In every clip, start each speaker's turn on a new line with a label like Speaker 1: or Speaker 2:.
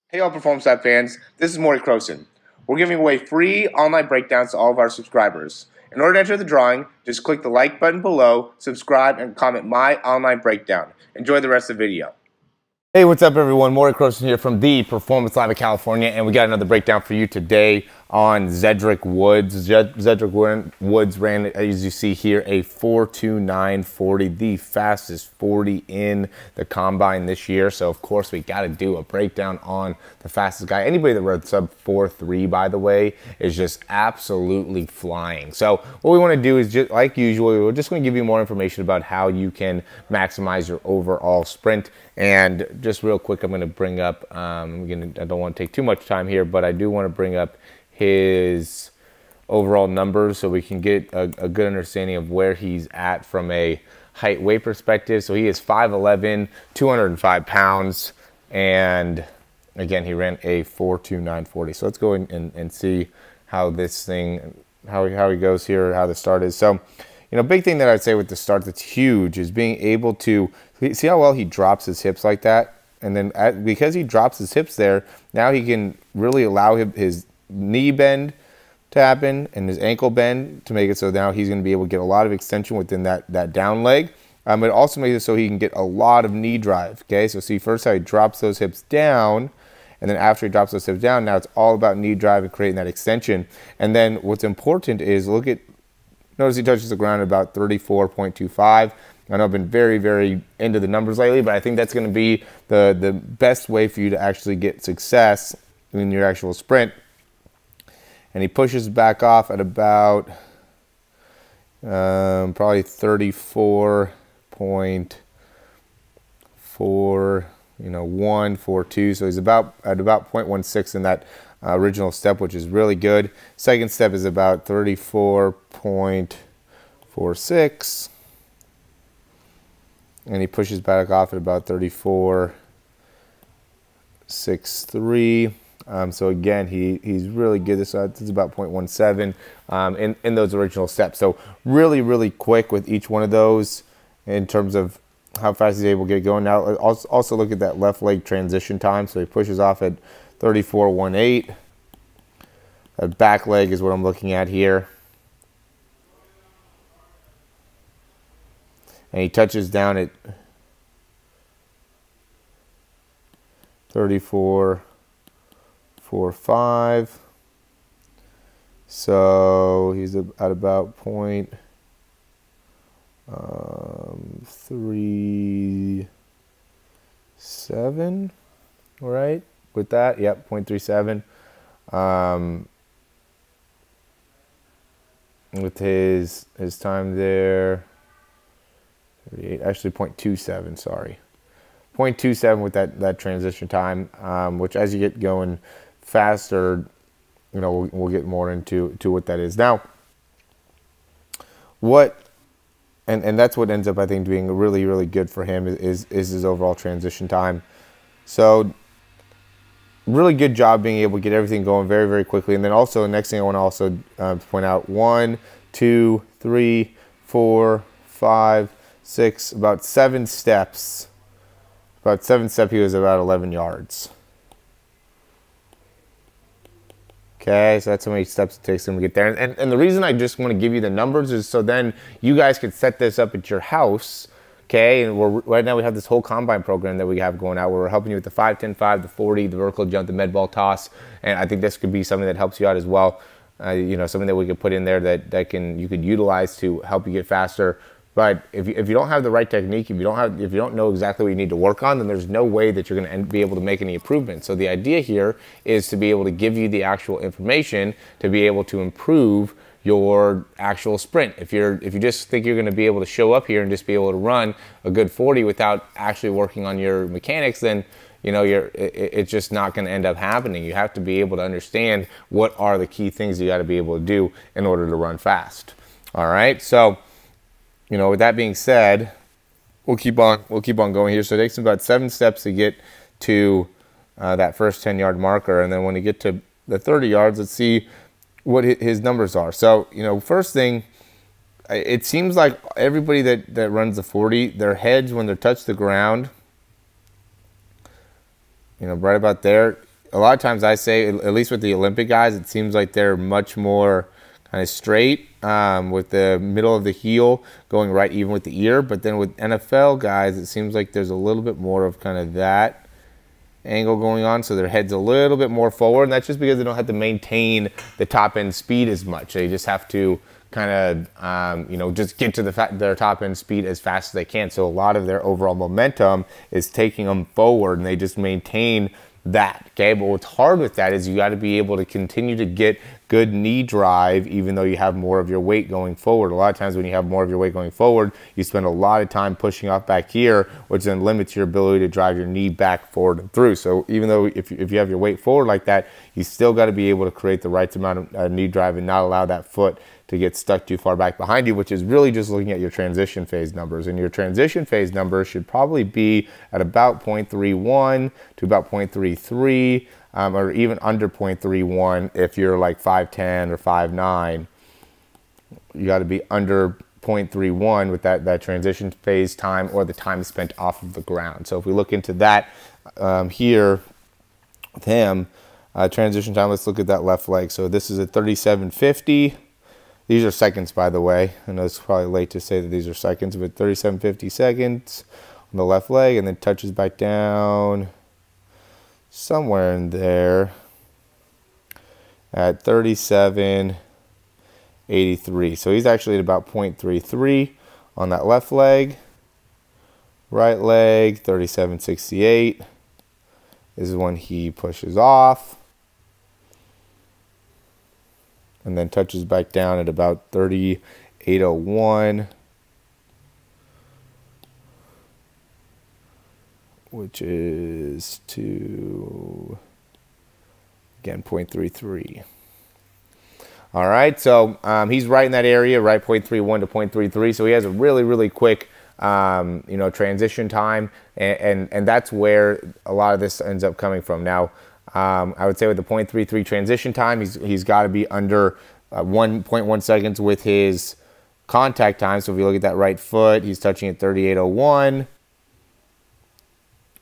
Speaker 1: Hey all Performance Lab fans, this is Morey Croson. We're giving away free online breakdowns to all of our subscribers. In order to enter the drawing, just click the like button below, subscribe, and comment my online breakdown. Enjoy the rest of the video. Hey, what's up everyone? Morey Croson here from the Performance Lab of California, and we got another breakdown for you today on Zedrick Woods. Zedrick Woods ran, as you see here, a 4.2940, the fastest 40 in the combine this year. So of course we got to do a breakdown on the fastest guy. Anybody that runs sub 4.3, by the way, is just absolutely flying. So what we want to do is, just like usual, we're just going to give you more information about how you can maximize your overall sprint. And just real quick, I'm going to bring up, I don't want to take too much time here, but I do want to bring up his overall numbers so we can get a good understanding of where he's at from a height weight perspective. So he is 5'11", 205 pounds, and again, he ran a 4.2940. So let's go and see how this thing, how he goes here, how the start is. So, big thing that I'd say with the start that's huge is being able to see how well he drops his hips like that. And then because he drops his hips there, now he can really allow his knee bend to happen and his ankle bend to make it so now he's going to be able to get a lot of extension within that down leg. It also makes it so he can get a lot of knee drive. Okay, so see first how he drops those hips down, and then after he drops those hips down, now it's all about knee drive and creating that extension. And then what's important is notice he touches the ground at about 34.25. I know I've been very, very into the numbers lately, but I think that's going to be the best way for you to actually get success in your actual sprint. And he pushes back off at about probably 34.4142. So he's at about 0.16 in that original step, which is really good. Second step is about 34.46. And he pushes back off at about 34.63. So again, he's really good. This is about 0.17 in those original steps. So really, really quick with each one of those in terms of how fast he's able to get going. Now, also look at that left leg transition time. So he pushes off at 34.18. That back leg is what I'm looking at here. And he touches down at 34.45. So he's at about 0.37, right? With that, yep, 0.37. With his time there, 38, actually 0.27, sorry. 0.27 with that transition time, which as you get going faster, we'll get more into what that is. Now, and that's what ends up, I think, being really, really good for him is his overall transition time. So really good job being able to get everything going very, very quickly. And then also, the next thing I want to also point out, 1, 2, 3, 4, 5, 6, about 7 steps. About 7 steps, he was about 11 yards. Okay, so that's how many steps it takes him to get there. And the reason I just want to give you the numbers is so then you guys could set this up at your house. Okay, and right now we have this whole combine program that we have going out where we're helping you with the 5, 10, 5, the 40, the vertical jump, the med ball toss. And I think this could be something that helps you out as well. Something that we could put in there that you could utilize to help you get faster. But if you don't have the right technique, if you don't know exactly what you need to work on, then there's no way that you're going to be able to make any improvements. So the idea here is to be able to give you the actual information to be able to improve your actual sprint. If you just think you're going to be able to show up here and just be able to run a good 40 without actually working on your mechanics, then it's just not going to end up happening. You have to be able to understand what are the key things you got to be able to do in order to run fast. All right, so with that being said, we'll keep on going here. So it takes about 7 steps to get to that first 10-yard marker, and then when you get to the 30 yards, let's see what his numbers are. So first thing, it seems like everybody that runs the 40, their heads when they touch the ground, right about there,
Speaker 2: a lot of times I say, at least with the Olympic guys, it seems like they're much more kind of straight with the middle of the heel going right even with the ear. But then with NFL guys, it seems like there's a little bit more of kind of that angle going on, so their head's a little bit more forward, and that's just because they don't have to maintain the top end speed as much. They just have to kind of, you know, just get to their top end speed as fast as they can. So a lot of their overall momentum is taking them forward, and they just maintain that. Okay, but what's hard with that is you got to be able to continue to get good knee drive even though you have more of your weight going forward. A lot of times when you have more of your weight going forward, you spend a lot of time pushing off back here, which then limits your ability to drive your knee back forward and through. So even though if you have your weight forward like that, you still got to be able to create the right amount of knee drive and not allow that foot to get stuck too far back behind you, which is really just looking at your transition phase numbers. And your transition phase numbers should probably be at about 0.31 to about 0.33, or even under 0.31 if you're like 5'10 or 5'9. You got to be under 0.31 with that transition phase time or the time spent off of the ground. So if we look into that here with him, transition time, let's look at that left leg. So this is a 37.50. These are seconds, by the way. I know it's probably late to say that these are seconds, but 37.50 seconds on the left leg, and then touches back down somewhere in there at 37.83. So he's actually at about 0.33 on that left leg. Right leg, 37.68. This is when he pushes off. And then touches back down at about 38.01, which is to, again, 0.33. All right, so he's right in that area, right, 0.31 to 0.33. So he has a really, really quick, you know, transition time, and that's where a lot of this ends up coming from. Now, I would say with the 0.33 transition time, he's got to be under 1.1 seconds with his contact time. So if you look at that right foot, he's touching at 38.01,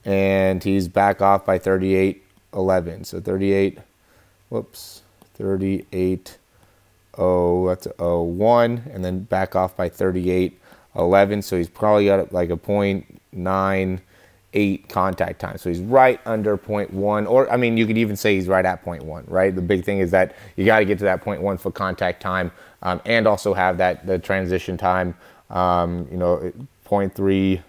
Speaker 2: and he's back off by 38.11. So 38.0, that's 01, and then back off by 38.11. So he's probably got like a 0.98 contact time. So he's right under 0.1, or I mean, you could even say he's right at 0.1, right? The big thing is that you got to get to that 0.1 foot contact time, and also have the transition time, you know, 0.3,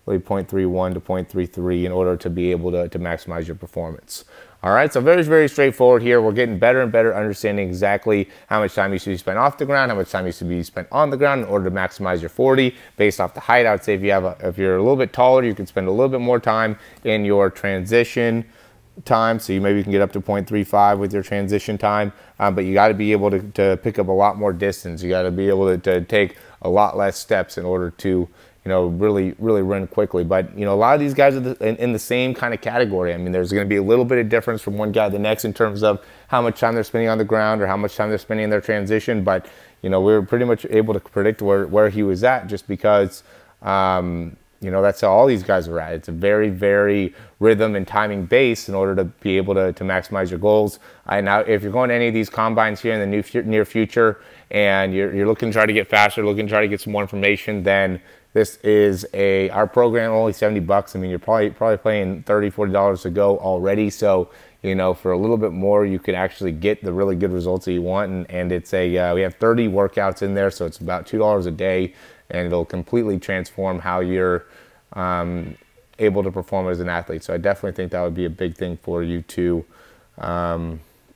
Speaker 2: really 0.31 to 0.33 in order to be able to maximize your performance. All right, so very, very straightforward here. We're getting better and better understanding exactly how much time you should be spent off the ground, how much time you should be spent on the ground in order to maximize your 40 based off the height. I would say if you're a little bit taller, you can spend a little bit more time in your transition time. So you maybe can get up to 0.35 with your transition time, but you got to be able to pick up a lot more distance. You got to be able to take a lot less steps in order to, you know, really run quickly. But, you know, a lot of these guys are in the same kind of category. I mean, there's going to be a little bit of difference from one guy to the next in terms of how much time they're spending on the ground or how much time they're spending in their transition. But, you know, we were pretty much able to predict where he was at just because, you know, that's how all these guys are at. It's a very, very rhythm and timing based in order to be able to maximize your goals. Now, if you're going to any of these combines here in the near future and you're looking to try to get faster, looking to try to get some more information, then this is our program, only 70 bucks. I mean, you're probably paying $30, $40 to go already. So, you know, for a little bit more, you can actually get the really good results that you want. And it's we have 30 workouts in there. So it's about $2 a day, and it'll completely transform how you're able to perform as an athlete. So I definitely think that would be a big thing for you to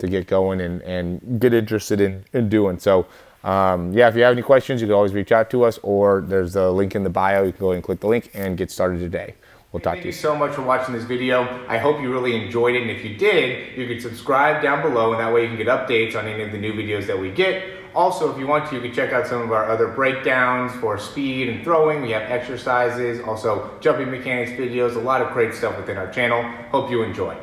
Speaker 2: get going and get interested in doing. So, yeah, if you have any questions, you can always reach out to us, or there's a link in the bio. You can go and click the link and get started today. We'll talk to you.
Speaker 1: Thank you so much for watching this video. I hope you really enjoyed it, and if you did, you can subscribe down below, and that way you can get updates on any of the new videos that we get. Also, if you want to, you can check out some of our other breakdowns for speed and throwing. We have exercises, also jumping mechanics videos, a lot of great stuff within our channel. Hope you enjoy.